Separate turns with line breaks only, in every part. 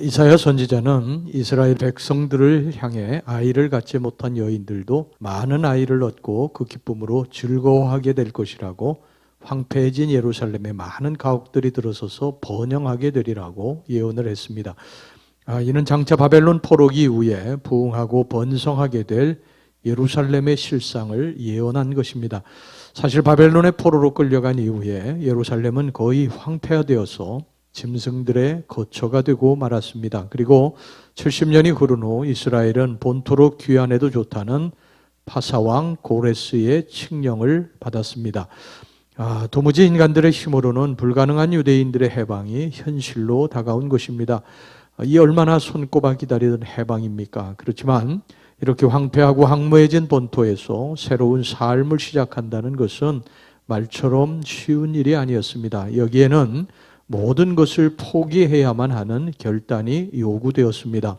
이사야 선지자는 이스라엘 백성들을 향해 아이를 갖지 못한 여인들도 많은 아이를 얻고 그 기쁨으로 즐거워하게 될 것이라고, 황폐해진 예루살렘에 많은 가옥들이 들어서서 번영하게 되리라고 예언을 했습니다. 이는 장차 바벨론 포로 이후에 부흥하고 번성하게 될 예루살렘의 실상을 예언한 것입니다. 사실 바벨론의 포로로 끌려간 이후에 예루살렘은 거의 황폐화되어서 짐승들의 거처가 되고 말았습니다. 그리고 70년이 흐른 후 이스라엘은 본토로 귀환해도 좋다는 파사왕 고레스의 칙령을 받았습니다. 도무지 인간들의 힘으로는 불가능한 유대인들의 해방이 현실로 다가온 것입니다. 이 얼마나 손꼽아 기다리던 해방입니까? 그렇지만 이렇게 황폐하고 황무해진 본토에서 새로운 삶을 시작한다는 것은 말처럼 쉬운 일이 아니었습니다. 여기에는 모든 것을 포기해야만 하는 결단이 요구되었습니다.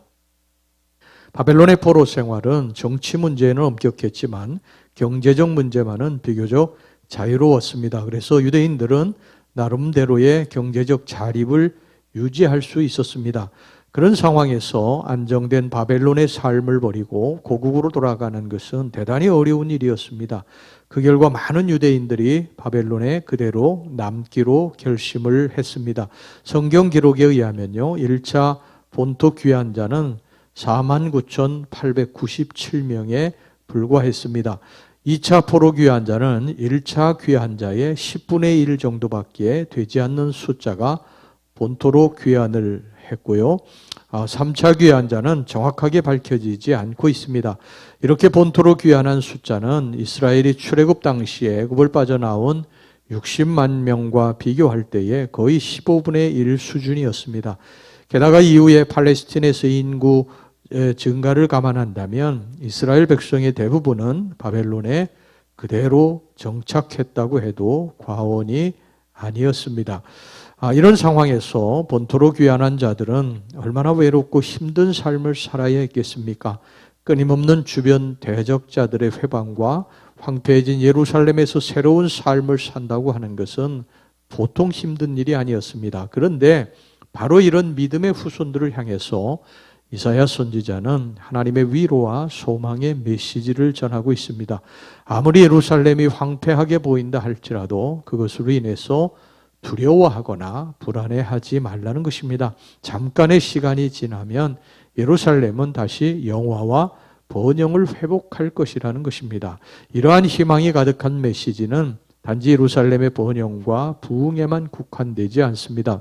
바벨론의 포로 생활은 정치 문제에는 엄격했지만 경제적 문제만은 비교적 자유로웠습니다. 그래서 유대인들은 나름대로의 경제적 자립을 유지할 수 있었습니다. 그런 상황에서 안정된 바벨론의 삶을 버리고 고국으로 돌아가는 것은 대단히 어려운 일이었습니다. 그 결과 많은 유대인들이 바벨론에 그대로 남기로 결심을 했습니다. 성경 기록에 의하면요, 1차 본토 귀환자는 49,897명에 불과했습니다. 2차 포로 귀환자는 1차 귀환자의 10분의 1 정도밖에 되지 않는 숫자가 본토로 귀환을 했고요. 3차 귀환자는 정확하게 밝혀지지 않고 있습니다. 이렇게 본토로 귀환한 숫자는 이스라엘이 출애굽 당시에 애굽을 빠져나온 60만 명과 비교할 때에 거의 15분의 1 수준이었습니다. 게다가 이후에 팔레스틴에서 인구 증가를 감안한다면 이스라엘 백성의 대부분은 바벨론에 그대로 정착했다고 해도 과언이 아니었습니다. 이런 상황에서 본토로 귀환한 자들은 얼마나 외롭고 힘든 삶을 살아야 했겠습니까? 끊임없는 주변 대적자들의 회방과 황폐해진 예루살렘에서 새로운 삶을 산다고 하는 것은 보통 힘든 일이 아니었습니다. 그런데 바로 이런 믿음의 후손들을 향해서 이사야 선지자는 하나님의 위로와 소망의 메시지를 전하고 있습니다. 아무리 예루살렘이 황폐하게 보인다 할지라도 그것으로 인해서 두려워하거나 불안해하지 말라는 것입니다. 잠깐의 시간이 지나면 예루살렘은 다시 영화와 번영을 회복할 것이라는 것입니다. 이러한 희망이 가득한 메시지는 단지 예루살렘의 번영과 부흥에만 국한되지 않습니다.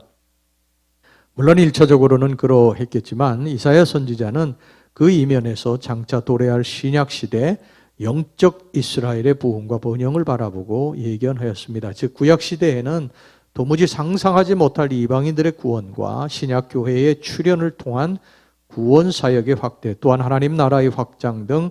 물론 1차적으로는 그러했겠지만 이사야 선지자는 그 이면에서 장차 도래할 신약시대 영적 이스라엘의 부흥과 번영을 바라보고 예견하였습니다. 즉 구약시대에는 도무지 상상하지 못할 이방인들의 구원과 신약교회의 출현을 통한 구원사역의 확대, 또한 하나님 나라의 확장 등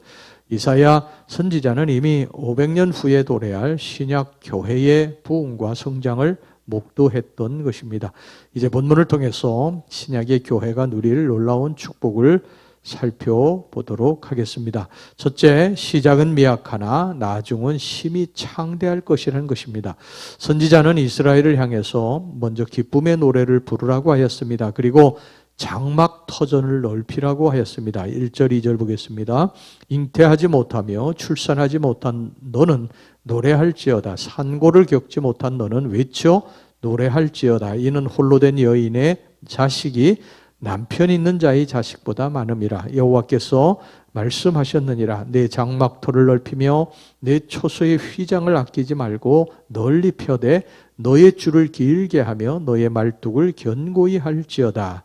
이사야 선지자는 이미 500년 후에 도래할 신약교회의 부흥과 성장을 목도했던 것입니다. 이제 본문을 통해서 신약의 교회가 누릴 놀라운 축복을 살펴보도록 하겠습니다. 첫째, 시작은 미약하나 나중은 심히 창대할 것이라는 것입니다. 선지자는 이스라엘을 향해서 먼저 기쁨의 노래를 부르라고 하였습니다. 그리고 장막 터전을 넓히라고 하였습니다. 1절, 2절 보겠습니다. 잉태하지 못하며 출산하지 못한 너는 노래할지어다. 산고를 겪지 못한 너는 외쳐 노래할지어다. 이는 홀로 된 여인의 자식이 남편 있는 자의 자식보다 많음이라. 여호와께서 말씀하셨느니라. 내 장막터를 넓히며 내 초소의 휘장을 아끼지 말고 널리 펴되 너의 줄을 길게 하며 너의 말뚝을 견고히 할지어다.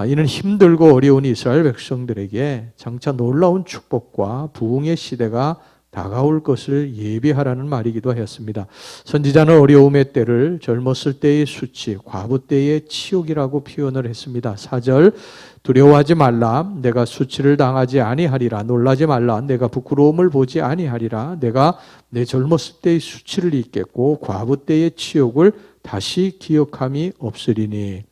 이는 힘들고 어려운 이스라엘 백성들에게 장차 놀라운 축복과 부흥의 시대가 다가올 것을 예비하라는 말이기도 하였습니다. 선지자는 어려움의 때를 젊었을 때의 수치, 과부 때의 치욕이라고 표현을 했습니다. 4절, 두려워하지 말라. 내가 수치를 당하지 아니하리라. 놀라지 말라. 내가 부끄러움을 보지 아니하리라. 내가 내 젊었을 때의 수치를 잊겠고 과부 때의 치욕을 다시 기억함이 없으리니.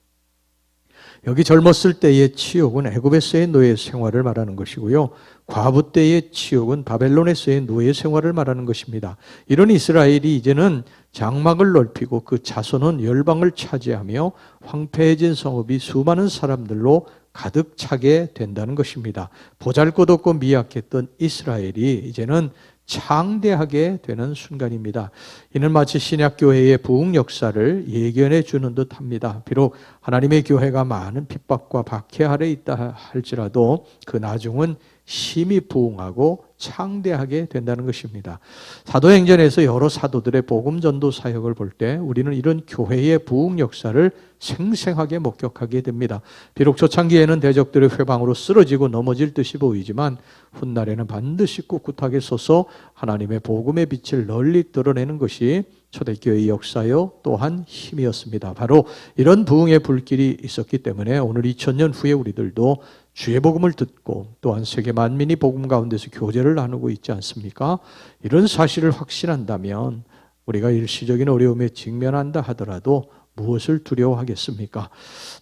여기 젊었을 때의 치욕은 애굽에서의 노예 생활을 말하는 것이고요. 과부 때의 치욕은 바벨론에서의 노예 생활을 말하는 것입니다. 이런 이스라엘이 이제는 장막을 넓히고 그 자손은 열방을 차지하며 황폐해진 성읍이 수많은 사람들로 가득 차게 된다는 것입니다. 보잘것없고 미약했던 이스라엘이 이제는 창대하게 되는 순간입니다. 이는 마치 신약교회의 부흥 역사를 예견해 주는 듯합니다. 비록 하나님의 교회가 많은 핍박과 박해 아래 있다 할지라도 그 나중은 심히 부흥하고 창대하게 된다는 것입니다. 사도행전에서 여러 사도들의 복음 전도 사역을 볼 때 우리는 이런 교회의 부흥 역사를 생생하게 목격하게 됩니다. 비록 초창기에는 대적들의 회방으로 쓰러지고 넘어질 듯이 보이지만 훗날에는 반드시 꿋꿋하게 서서 하나님의 복음의 빛을 널리 드러내는 것이 초대교회의 역사요 또한 힘이었습니다. 바로 이런 부흥의 불길이 있었기 때문에 오늘 2000년 후에 우리들도 주의 복음을 듣고 또한 세계 만민이 복음 가운데서 교제를 나누고 있지 않습니까? 이런 사실을 확신한다면 우리가 일시적인 어려움에 직면한다 하더라도 무엇을 두려워하겠습니까?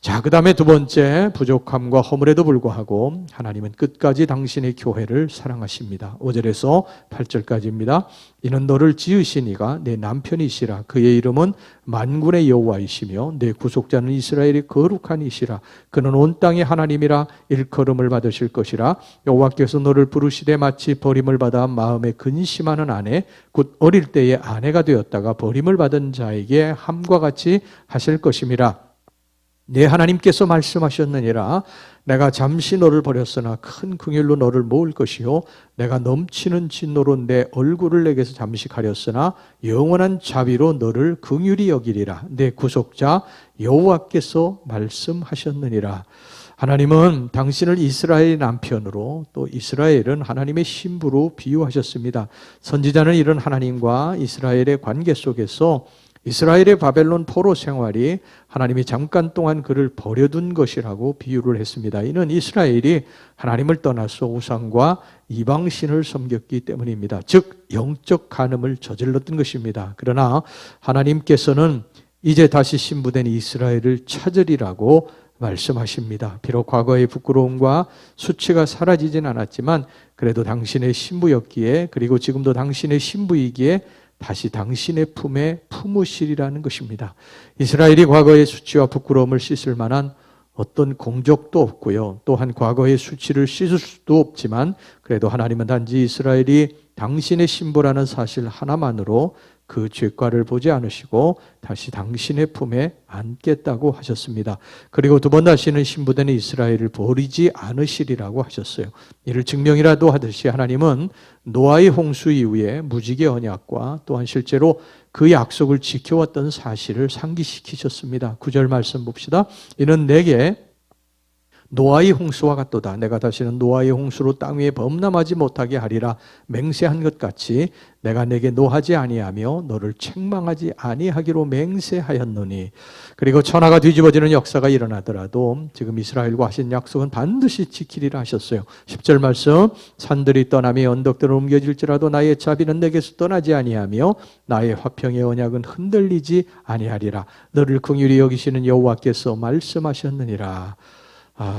자, 그 다음에 두 번째, 부족함과 허물에도 불구하고 하나님은 끝까지 당신의 교회를 사랑하십니다. 5절에서 8절까지입니다. 이는 너를 지으신 이가 내 남편이시라. 그의 이름은 만군의 여호와이시며 내 구속자는 이스라엘의 거룩한 이시라. 그는 온 땅의 하나님이라. 일컬음을 받으실 것이라. 여호와께서 너를 부르시되 마치 버림을 받아 마음에 근심하는 아내 곧 어릴 때의 아내가 되었다가 버림을 받은 자에게 함과 같이 하실 것임이라. 내 하나님께서 말씀하셨느니라. 내가 잠시 너를 버렸으나 큰 긍휼로 너를 모을 것이요 내가 넘치는 진노로 내 얼굴을 내게서 잠시 가렸으나 영원한 자비로 너를 긍휼히 여기리라. 내 구속자 여호와께서 말씀하셨느니라. 하나님은 당신을 이스라엘의 남편으로 또 이스라엘은 하나님의 신부로 비유하셨습니다. 선지자는 이런 하나님과 이스라엘의 관계 속에서 이스라엘의 바벨론 포로 생활이 하나님이 잠깐 동안 그를 버려둔 것이라고 비유를 했습니다. 이는 이스라엘이 하나님을 떠나서 우상과 이방신을 섬겼기 때문입니다. 즉 영적 간음을 저질렀던 것입니다. 그러나 하나님께서는 이제 다시 신부된 이스라엘을 찾으리라고 말씀하십니다. 비록 과거의 부끄러움과 수치가 사라지진 않았지만 그래도 당신의 신부였기에 그리고 지금도 당신의 신부이기에 다시 당신의 품에 품으시리라는 것입니다. 이스라엘이 과거의 수치와 부끄러움을 씻을 만한 어떤 공적도 없고요. 또한 과거의 수치를 씻을 수도 없지만 그래도 하나님은 단지 이스라엘이 당신의 신부라는 사실 하나만으로 그 죄과를 보지 않으시고 다시 당신의 품에 안겠다고 하셨습니다. 그리고 두 번 다시는 신부된 이스라엘을 버리지 않으시리라고 하셨어요. 이를 증명이라도 하듯이 하나님은 노아의 홍수 이후에 무지개 언약과 또한 실제로 그 약속을 지켜왔던 사실을 상기시키셨습니다. 9절 말씀 봅시다. 이는 내게 노아의 홍수와 같도다. 내가 다시는 노아의 홍수로 땅 위에 범람하지 못하게 하리라 맹세한 것 같이 내가 내게 노하지 아니하며 너를 책망하지 아니하기로 맹세하였노니. 그리고 천하가 뒤집어지는 역사가 일어나더라도 지금 이스라엘과 하신 약속은 반드시 지키리라 하셨어요. 10절 말씀 산들이 떠나며 언덕들은 옮겨질지라도 나의 자비는 내게서 떠나지 아니하며 나의 화평의 언약은 흔들리지 아니하리라. 너를 긍휼히 여기시는 여호와께서 말씀하셨느니라.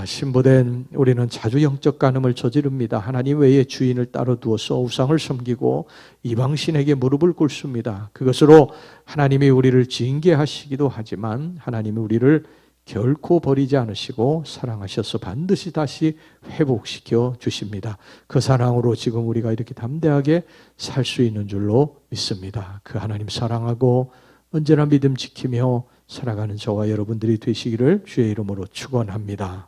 신부된 우리는 자주 영적 간음을 저지릅니다. 하나님 외에 주인을 따로 두어서 우상을 섬기고 이방신에게 무릎을 꿇습니다. 그것으로 하나님이 우리를 징계하시기도 하지만 하나님이 우리를 결코 버리지 않으시고 사랑하셔서 반드시 다시 회복시켜 주십니다. 그 사랑으로 지금 우리가 이렇게 담대하게 살 수 있는 줄로 믿습니다. 그 하나님 사랑하고 언제나 믿음 지키며 살아가는 저와 여러분들이 되시기를 주의 이름으로 축원합니다.